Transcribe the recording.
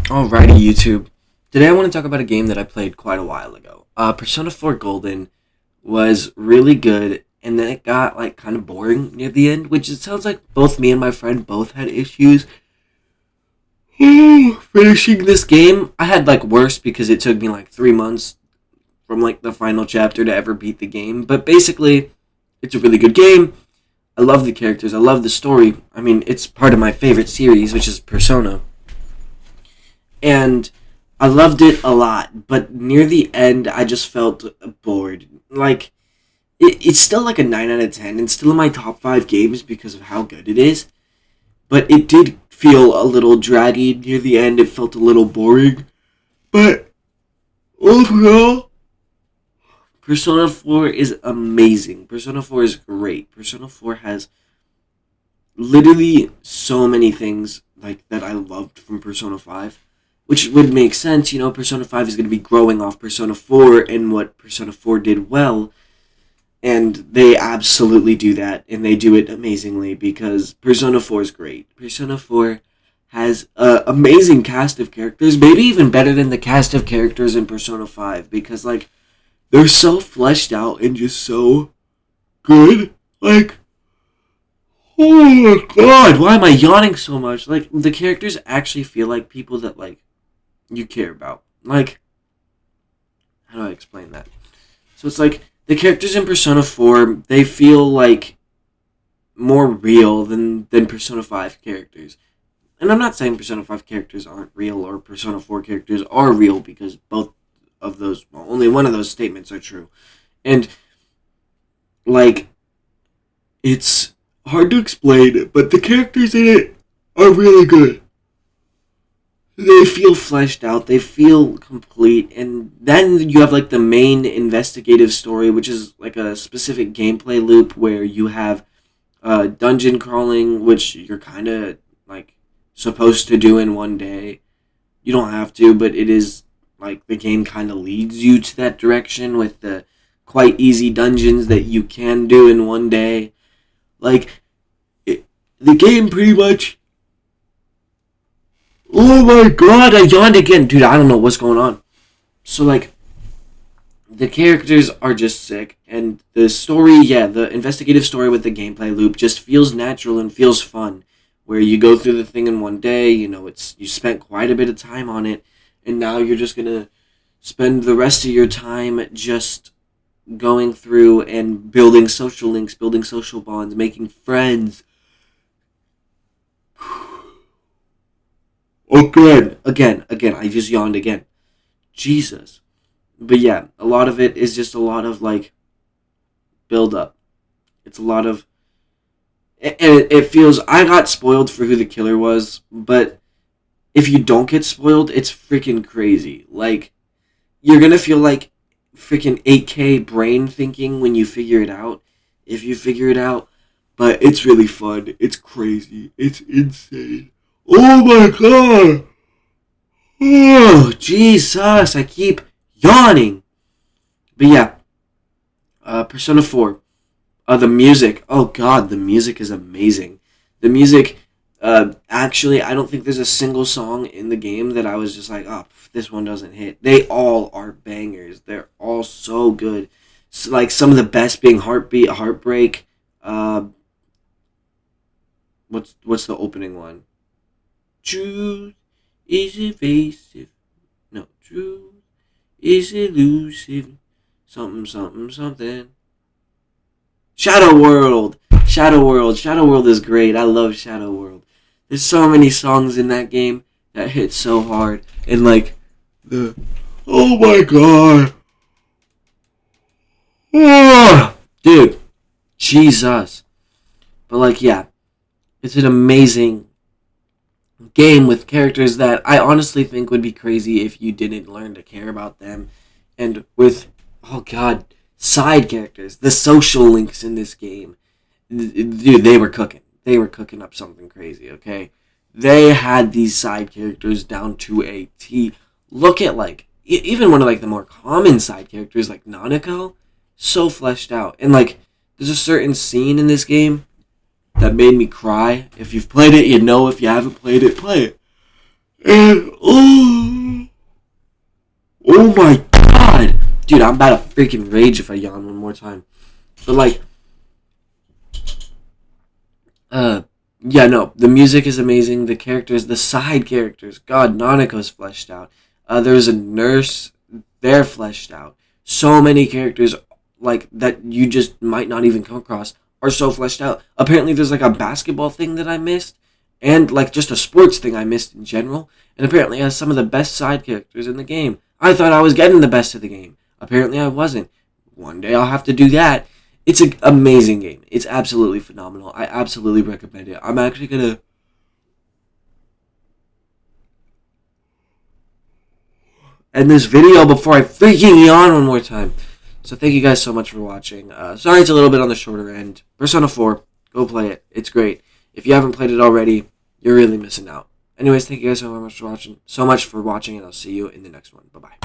Alrighty, YouTube. Today I want to talk about a game that I played quite a while ago. Persona 4 Golden was really good, and then it got like kind of boring near the end, which it sounds like both me and my friend both had issues finishing this game. I had like worse because it took me like 3 months from like the final chapter to ever beat the game. But basically, it's a really good game. I love the characters. I love the story. I mean, it's part of my favorite series, which is Persona. And I loved it a lot, but near the end, I just felt bored. Like, it's still like a 9 out of 10, and still in my top 5 games because of how good it is, but it did feel a little draggy near the end. It felt a little boring, but overall, Persona 4 is amazing. Persona 4 is great. Persona 4 has literally so many things like that I loved from Persona 5, which would make sense. Persona 5 is going to be growing off Persona 4 and what Persona 4 did well, and they absolutely do that, and they do it amazingly because Persona 4 is great. Persona 4 has an amazing cast of characters, maybe even better than the cast of characters in Persona 5, because like they're so fleshed out and just so good. Like, oh my god, why am I yawning so much? Like, the characters actually feel like people that, like, you care about. Like, how do I explain that? So it's like, the characters in Persona 4, they feel like more real than Persona 5 characters. And I'm not saying Persona 5 characters aren't real or Persona 4 characters are real, because both of those, well, only one of those statements are true. And, like, it's hard to explain, but the characters in it are really good. They feel fleshed out, they feel complete, and then you have like the main investigative story, which is like a specific gameplay loop where you have dungeon crawling, which you're kind of like supposed to do in one day. You don't have to, but it is like the game kind of leads you to that direction with the quite easy dungeons that you can do in one day. Like, the game pretty much. Oh my god, I yawned again. Dude, I don't know what's going on. So, like, the characters are just sick, and the story, yeah, the investigative story with the gameplay loop just feels natural and feels fun. Where you go through the thing in one day, you spent quite a bit of time on it, and now you're just gonna spend the rest of your time just going through and building social links, building social bonds, making friends. Again, I just yawned again. Jesus. But yeah, a lot of it is just a lot of like build up. It's a lot of, and it feels, I got spoiled for who the killer was, but if you don't get spoiled, it's freaking crazy. Like, you're gonna feel like freaking 8K brain thinking when you figure it out. If you figure it out, but it's really fun. It's crazy. It's insane. Oh my god! Oh, Jesus, I keep yawning. But yeah, Persona 4. The music. Oh god, the music is amazing. The music, actually, I don't think there's a single song in the game that I was just like, oh, this one doesn't hit. They all are bangers. They're all so good. So, like, some of the best being Heartbeat, Heartbreak. Uh, what's the opening one? Truth is evasive. No, truth is elusive. Something, something, something. Shadow World. Shadow World. Shadow World is great. I love Shadow World. There's so many songs in that game that hit so hard. And like the, oh my god. Oh, dude. Jesus. But like, yeah, it's an amazing game with characters that I honestly think would be crazy if you didn't learn to care about them. And with, oh god, side characters, the social links in this game. Dude, they were cooking. They were cooking up something crazy, okay? They had these side characters down to a T. Look at, like, even one of, like, the more common side characters, like Nanako, so fleshed out. And, like, there's a certain scene in this game that made me cry. If you've played it, you know. If you haven't played it, play it. And oh my god, dude, I'm about to freaking rage if I yawn one more time. But like, uh, yeah, no, the music is amazing. The characters, the side characters, God, Nanako's fleshed out. There's a nurse, they're fleshed out. So many characters like that you just might not even come across are so fleshed out. Apparently, there's like a basketball thing that I missed, and like just a sports thing I missed in general. And apparently, it has some of the best side characters in the game. I thought I was getting the best of the game. Apparently, I wasn't. One day I'll have to do that. It's an amazing game. It's absolutely phenomenal. I absolutely recommend it. I'm actually gonna end this video before I freaking yawn one more time. So thank you guys so much for watching. Sorry it's a little bit on the shorter end. Persona 4, go play it. It's great. If you haven't played it already, you're really missing out. Anyways, thank you guys so much for watching. And I'll see you in the next one. Bye bye.